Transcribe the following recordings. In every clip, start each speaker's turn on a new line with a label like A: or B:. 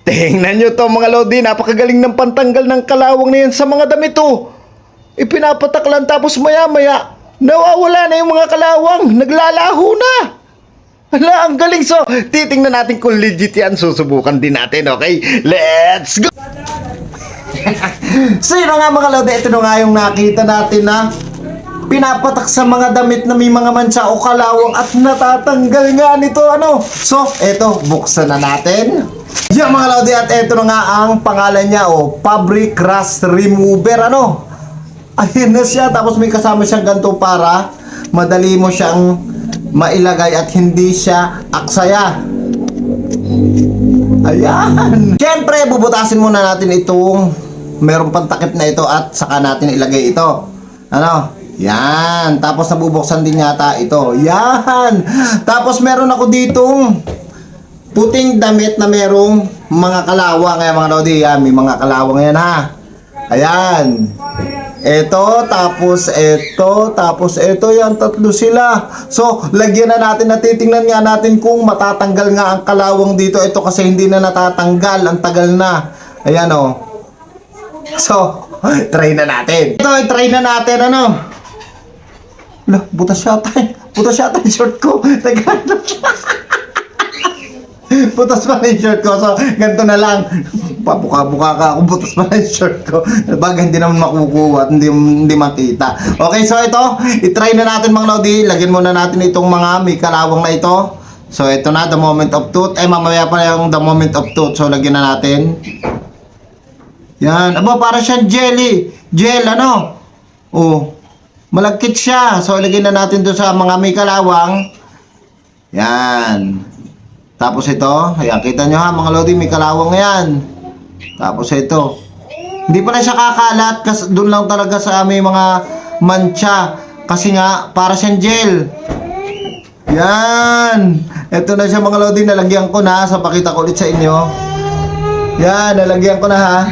A: Tingnan nyo to mga lodi, napakagaling ng pantanggal ng kalawang na yan sa mga damit to. Ipinapatak lang tapos maya-maya, nawawala na yung mga kalawang, naglalaho na. Hala, ang galing. So, titingnan natin kung legit yan. Susubukan din natin, okay? Let's go! So, yun nga mga lodi, ito na nga yung nakita natin na pinapatak sa mga damit na may mga mancha o kalawang at natatanggal nga nito, ano. So, eto, buksan na natin. Yan mga lodi, at eto na nga ang pangalan niya, Fabric Rust Remover, ano. Ayun na siya, tapos may kasama siyang ganito para madali mo siyang mailagay at hindi siya aksaya. Ayan. Siyempre, bubutasin muna natin itong merong pantakip na ito at saka natin ilagay ito. Ano? Yan. Tapos nabubuksan din yata ito. Yan. Tapos meron ako ditong puting damit na merong mga kalawang. Ayan mga lodi. Yan. May mga kalawang yan ha. Ayan. Ito, tapos ito, yan, tatlo sila. So, lagyan na natin, natitingnan nga natin kung matatanggal nga ang kalawang dito. Ito kasi hindi na natatanggal, ang tagal na. Ayan o. So, try na natin. Ito, try na natin, ano. Lah, butas yata yung short ko. Butas pa na yung shirt ko. So, ganito na lang. Pabuka-buka ka kung butas pa na yung shirt ko. Baga hindi naman makukuha at hindi makita. Okay, so ito, itry na natin mga lodi. Lagyan muna natin itong mga may kalawang na ito. So, ito na, the moment of truth. Mamaya pa yung the moment of truth. So, lagyan na natin. Yan. Aba, para siyang jelly. Gel, ano? Oh, malagkit siya. So, ilagay na natin doon sa mga may kalawang. Yan. Tapos ito, ayan, kita nyo ha mga lodi, may kalawang yan. Tapos ito, hindi pa na siya kakalat kasi doon lang talaga sa may mga mancha. Kasi nga, para siyang gel. Yan. Ito na siya mga lodi, nalagyan ko na. So, pakita ko ulit sa inyo. Yan, nalagyan ko na ha.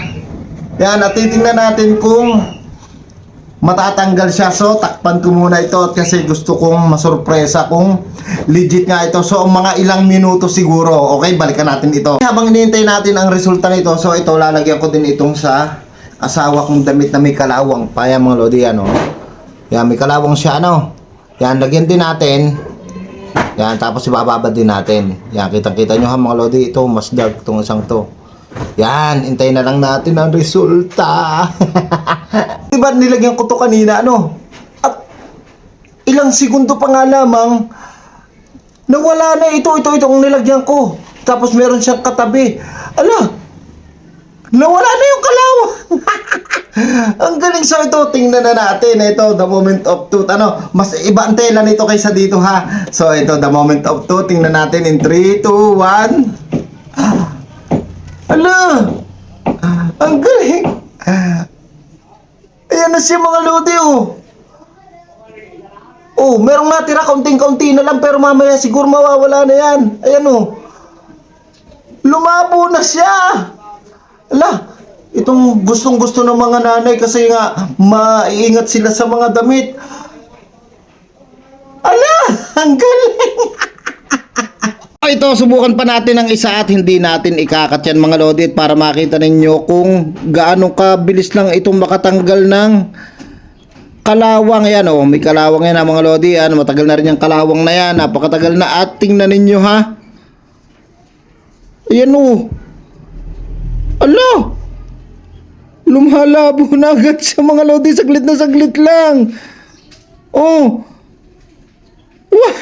A: Yan, at titingnan natin kung matatanggal siya. So, takpan ko muna ito kasi gusto kong masurpresa kung legit nga ito. So, mga ilang minuto siguro. Okay, balikan natin ito. Habang hinihintay natin ang resulta nito, so ito, lalagyan ko din itong sa asawa kong damit na may kalawang. Paya mga lodi, ano. Yan, may kalawang siya, ano. Yan, lagyan din natin. Yan, tapos ibababad din natin. Yan, kitang-kita nyo ha mga lodi. Ito, mas dark itong isang to. Yan, hintayin na lang natin ang resulta. Diba nilagyan ko to kanina, ano? At ilang segundo pa nga lamang nawala na ito ang nilagyan ko. Tapos meron siyang katabi. Ala, nawala na yung kalawang. Ang galing. So ito, tingnan na natin. Ito, the moment of truth. Ano, mas iba ang tela nito kaysa dito ha. So ito, the moment of truth. Tingnan natin in 3, 2, 1. Ala, ang galing. Ayan na siya mga lodi, oh. Oh, merong natira, kaunting-kaunti na lang, pero mamaya siguro mawawala na yan. Ayan, oh. Lumabo na siya. Ala, itong gustong-gusto ng mga nanay kasi nga maiingat sila sa mga damit. Ala, ang galing. Ito, subukan pa natin ang isa at hindi natin ikakat yan mga lodi para makita ninyo kung gaano kabilis lang itong makatanggal ng kalawang. Yan o, may kalawang yan ha mga lodi. Yan, matagal na rin yung kalawang na yan. Napakatagal na at tingnan ninyo ha. Ayan o. Ala, lumalabo na agad sa mga lodi. Saglit na saglit lang. Oh, wow!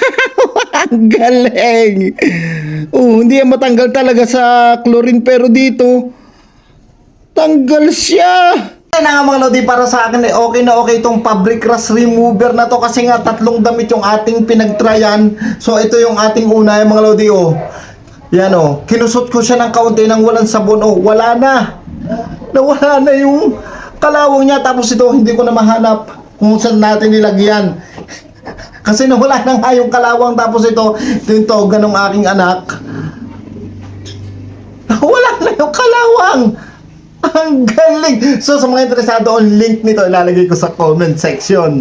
A: Ang galing! Oh, hindi yan matanggal talaga sa chlorine pero dito tanggal siya. Kaya na nga mga lodi, para sa akin okay na okay itong Fabric Rust Remover na to kasi nga tatlong damit yung ating pinagtryan. So ito yung ating una yung mga lodi, oh. Yan oh, kinusot ko siya ng kaunti nang walang sabon, oh, wala na. Nawala na yung kalawang niya. Tapos ito, hindi ko na mahanap kung saan natin nilagyan. Kasi nawala na nga yung kalawang. Tapos ito yung toga ng aking anak. Wala na yung kalawang. Ang galing. So sa mga interesado, ang link nito ilalagay ko sa comment section.